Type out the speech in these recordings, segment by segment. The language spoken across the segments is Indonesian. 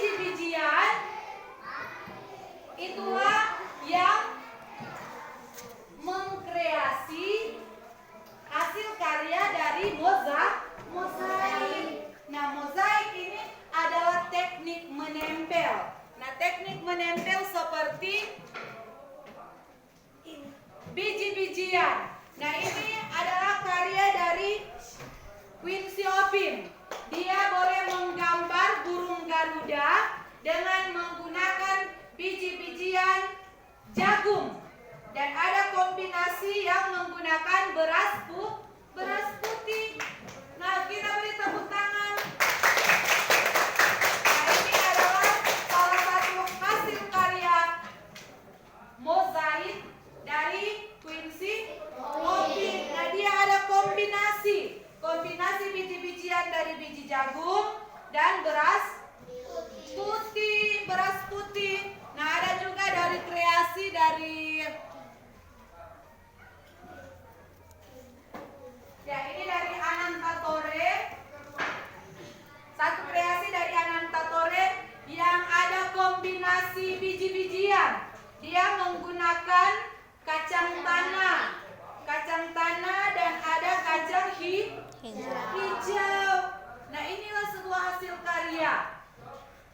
biji-bijian itulah yang mengkreasi hasil karya dari mozaik. Nah, mozaik ini adalah teknik menempel. Nah, teknik menempel seperti biji-bijian. Nah, ini adalah karya dari Quincy Oppin. Dia boleh menggambar burung Garuda dengan menggunakan biji-bijian jagung. Dan ada kombinasi yang menggunakan beras putih. Nah, kita beri tepuk tangan. Nah, ini adalah salah satu hasil karya mozaik dari Quincy Oppin. Nah, dia ada kombinasi biji-bijian dari biji jagung dan beras putih. Nah, ada juga dari kreasi dari ini dari Anantathore. Satu kreasi dari Anantathore yang ada kombinasi biji-bijian. Dia menggunakan kacang tanah dan ada kacang hijau. Nah, inilah sebuah hasil karya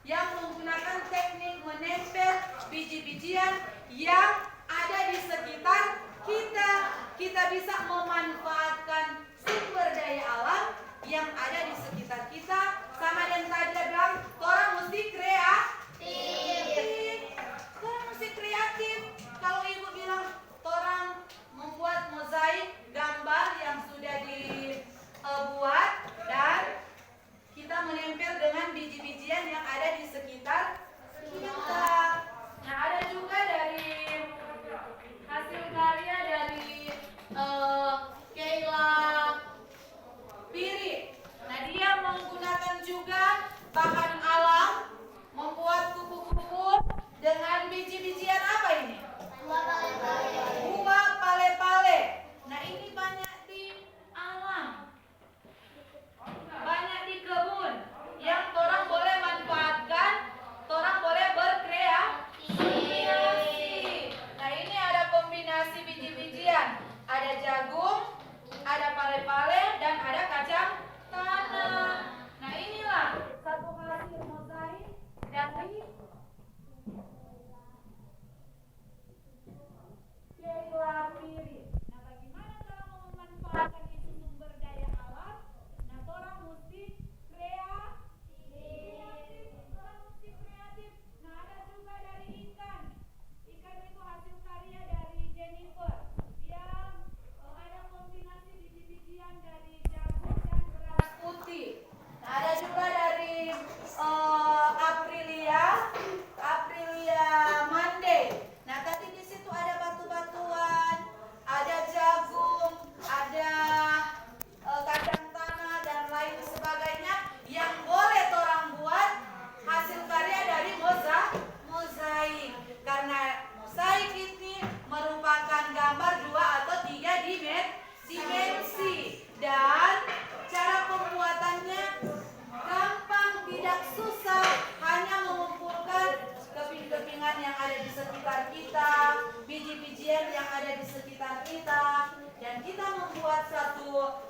yang menggunakan teknik menempel biji-bijian yang ada di sekitar kita. Kita bisa memanfaatkan sumber daya alam yang ada di sekitar kita. Sama yang tadi bilang, orang mesti kreatif. Kalau ibu bilang orang membuat mozaik gambar yang sudah dibuat dan kita menempel dengan biji-bijian yang ada di sekitar kita. Nah, ada juga dari hasil karya dari Keila Piri. Nah, dia menggunakan juga bahan alam, membuat kupu-kupu dengan biji-bijian apa ini? Buah pale-pale. Nah, ini banyak di alam, banyak di kebun yang orang boleh manfaatkan, orang boleh berkreasi. Nah, ini ada kombinasi biji-bijian, ada jagung, ada pale-pale, dan ada kacang tanah. Nah, inilah satu hasil mozaik dari Keila Piri. Nah, bagaimana cara memanfaatkan itu sumber daya alam? Nah, orang mesti kreatif. Nah, ada juga dari ikan. Ikan itu hasil karya dari Jennifer. Dia ada kombinasi biji-bijian dari jagung dan beras putih. Nah, ada juga dari Aprilia Monday. Nah, tadi di situ ada batu-batuan, ada jagung, ada kacang tanah dan lain sebagainya yang boleh orang buat hasil karya dari mozaik. Karena mozaik ini merupakan gambar 2 atau 3 dimensi dan cara pembuatannya gampang, tidak susah, hanya mengumpulkan keping-kepingan yang ada di sekitar kita, biji-bijian yang ada di sekitar kita, dan kita membuat satu